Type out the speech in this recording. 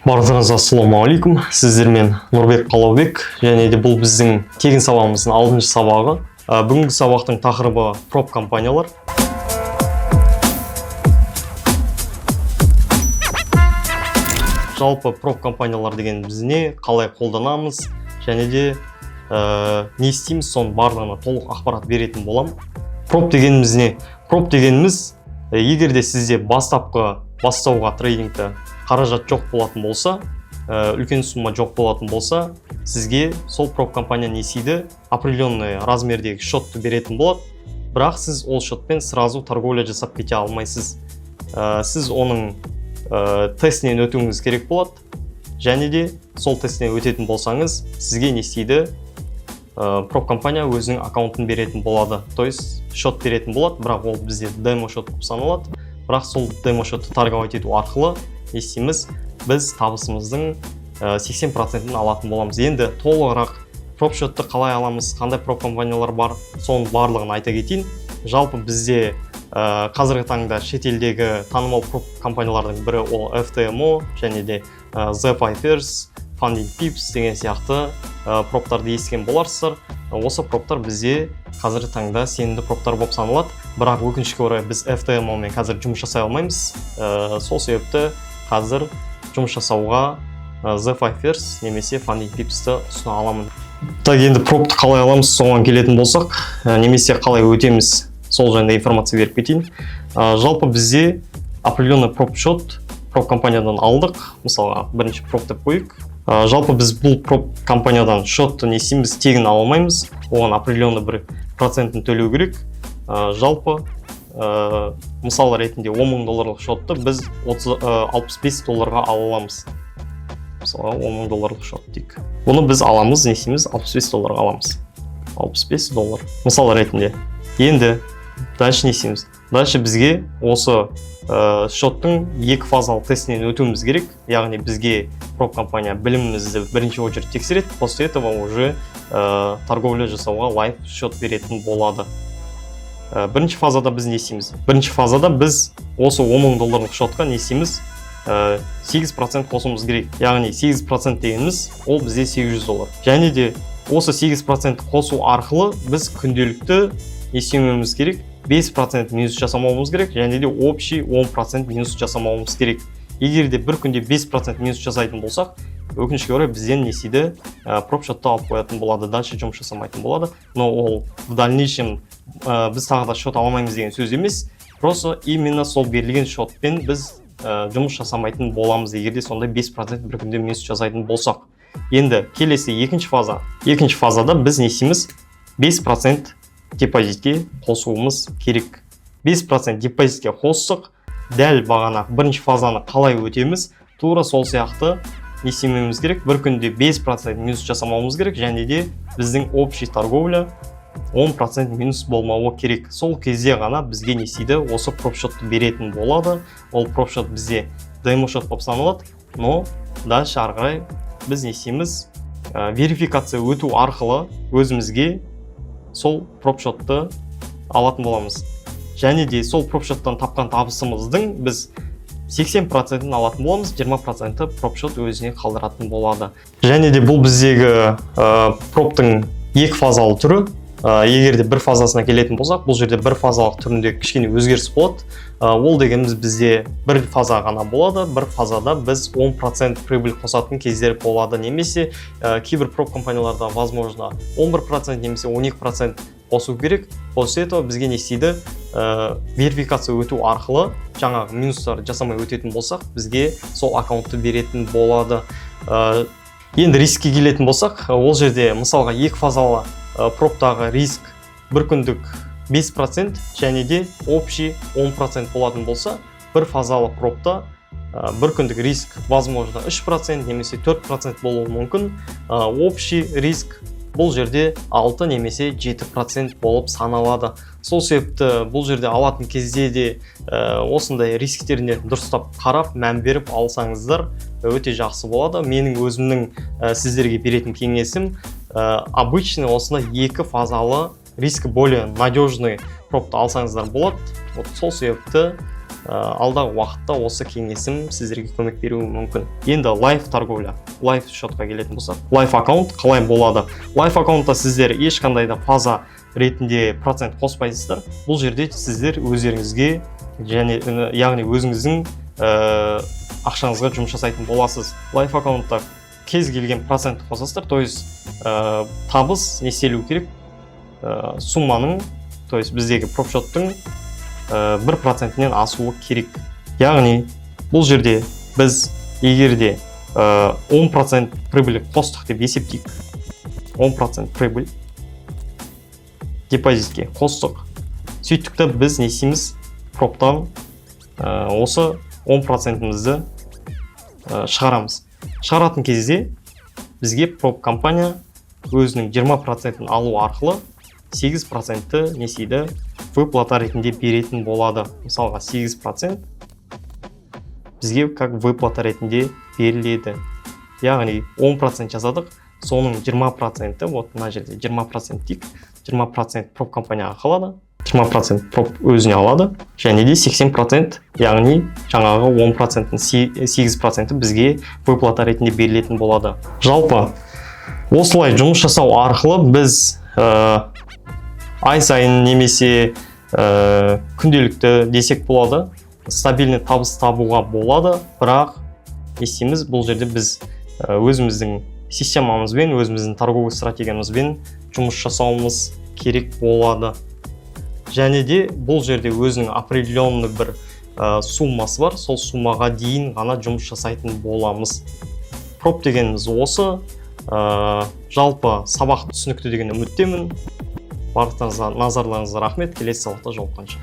Барлығыңызға ассалаумағалейкум. Сіздермен Нұрбек Қалаубек, және де бұл біздің тегін сабағымыздың 6-шы сабағы. Бүгінгі сабақтың тақырыбы проб компаниялар. Жалпы проб компаниялар деген біз не, қалай қолданамыз, және де не істейміз, соның барлығына толық ақпарат беретін болам. Проб дегеніміз не? Проб дегеніміз, егер де сізде бастауға трейдингті қаражат жоқ болатын болса, үлкен сумма жоқ болатын болса, сізге сол проб компания несиді определенный размердегі шотты беретін болады, бірақ сіз ол шотпен сразу торговля жасап кете алмайсыз. Сіз оның тестінен өтуіңіз керек болады, және де сол тестінен өтетін болсаңыз, сізге несиді проб компания өзінің аккаунтын беретін болады, то есть шот беретін болады, бірақ ол бізде демо шот болып саналады. Бірақ сол демо шотты торговать ету арқылы естейміз, біз табысымыздың 80%-ін алатын боламыз. Енді толығырақ проб шотты қалай аламыз, қандай проб компаниялар бар, соның барлығын айта кетейін. Жалпы бізде қазіргі таңда шетелдегі танымал проб компаниялардың бірі ол FTMO, және де ZFIFers, Funding Pips деген сияқты пробтарды естіген боларсыздар. Осы пробтар бізде қазіргі таңда сенімді пробтар болып саналады, бірақ өкінішке орай біз FTMO мен қазір жұмыс жасай алмаймыз. Сол себепті қазір жұмыс жасауға ZFIFers немесе Funding Pips'ті ұсына аламын. Енді пробты қалай аламыз, соған келетін болсақ, немесе қалай өтеміз, сол жайында информация беріп кетейін. Жалпы бізде определенный проб шот проб компаниядан алдық. Мысалға, бірінші проб деп қойық. Жалпы біз бұл проб компаниядан шотты не істейміз, тегін ала алмаймыз. Оған определенный бір процентін төлеу керек. Жалпы мысал ретінде $10,000 шотты біз $65 ала аламыз. Мысалға $10,000 шот дейік. Бұны біз аламыз, не істейміз, $65 аламыз. $65. Мысал ретінде. Енді дальше не істейміз? Дальше бізге осы шоттың екі фазалы тестінен өтуіміз керек. Яғни бізге проб компания білімімізді бірінші очередь тексереді, после этого уже торговля жасауға лайв шот беретін болады. Бірінші фазада біз не істейміз? Бірінші фазада біз осы $10,000 шотқа не істейміз? 8% қосуымыз керек. Яғни 8% дегеніміз ол бізде $800. Және де осы 8% қосу арқылы біз күнделікті не істемеуіміз керек? 5% минус жасамауымыз керек, және де общий 10% минус жасамауымыз керек. Егер де бір күнде 5% минус жасайтын болсақ, өкінішке орай бізден несиді проб шотты алып қоятын болады, дальше жұмыс жасамайтын болады. Но ол в дальнейшем біз тағы да шот аламаймыз деген сөз емес. Просто именно сол берілген шотпен біз жұмыс жасамайтын боламыз, егерде сондай 5% бір күнде минус жасайтын болсақ. Енді келесі екінші фаза. Екінші фазада біз не істейміз? 5% депозитке қосуымыз керек. 5% депозитке қоссық, дәл бағана бірінші фазаны қалай өтеміз, тура сол сияқты не істемеуіміз керек. Бір күнде 5% минус жасамауымыз керек, және де біздің общий торговля 10% минус болмауы керек. Сол кезде ғана бізге не істейді, осы проб шотты беретін болады. Ол проб шот бізде демо шот болып саналады, но дальше ары қарай біз не істейміз? Верификация өту арқылы өзімізге сол проб шотты алатын боламыз. Және де сол проб шоттан тапқан табысымыздың біз 80%-ін алатын боламыз, 20%-ті проб шот өзіне қалдыратын болады. Және де бұл біздегі пробтың екі фазалы түрі. Егер де бір фазасына келетін болсақ, бұл жерде бір фазалық түрінде кішкене өзгеріс болады. Ол дегеніміз бізде бір фаза ғана болады. Бір фазада біз 10% прибыль қосатын кездер болады, немесе кейбір проб компанияларда возможно 11% немесе 12% қосу керек. После этого бізге не істейді? Верификация өту арқылы жаңағы минустар жасамай өтетін болсақ, бізге сол аккаунтты беретін болады. Енді рискке келетін болсақ, ол жерде мысалға екі фазалы пробтағы риск бір күндік 5% және де общий 10% болатын болса, бір фазалы пробта бір күндік риск возможно 3% немесе 4% болуы мүмкін. Общий риск бұл жерде 6 немесе 7% болып саналады. Сол себепті бұл жерде алатын кезде де осындай рисктеріне дұрыстап қарап, мән беріп алсаңыздар өте жақсы болады. Менің өзімнің сіздерге беретін кеңесім, обычно осындай екі фазалы риск более надежный пробты алсаңыздар болады. Сол себепті алдағы уақытта осы кеңесім сіздерге көмек беруі мүмкін. Енді лайф торговля, лайф шотқа келетін болсақ, лайф аккаунт қалай болады? Лайф аккаунтта сіздер ешқандай да фаза ретінде процент қоспайсыздар. Бұл жерде сіздер өздеріңізге яғни өзіңіздің ақшаңызға жұмыс жасайтын боласыз. Лайф аккаунтта кез келген процент қосасыздар, то есть табыс несиелеу керек сумманың, то есть біздегі пропшоттың 1%-нен асуы керек. Яғни бұл жерде біз егерде 10% прибыль қостық деп есептейік, 10% прибыль депозитке қостық, сөйттік та біз не істейміз? Проптан осы 10%-мізді шығарамыз. Шығаратын кезде бізге проп компания өзінің 20%-ін алу арқылы 8%-ті несиені выплата ретінде беретін болады. Мысалға 8% бізге как выплата ретінде беріледі. Яғни 10% жазадық, соның 20%-ті, вот мына жерде 20% дейік, 20% проп компанияға қалады, 20% проп өзіне алады, және де 80%, яғни жаңағы 10%-ның 8%-ті бізге выплата ретінде берілетін болады. Жалпы осылай жұмыс жасау арқылы біз ай сайын немесе күнделікті десек болады, стабильный табыс табуға болады, бірақ естиміз, бұл жерде біз өзіміздің системамызбен, өзіміздің торговый стратегиямызбен жұмыс жасауымыз керек болады. Және де бұл жерде өзінің определенный бір суммасы бар, сол суммаға дейін ғана жұмыс жасайтын боламыз. Проп дегеніміз осы. Жалпы сабақ түсінікті деген үміттемін. Барлықтарыңызға назарларыңызға рахмет. Келесі сабақта жолыққанша.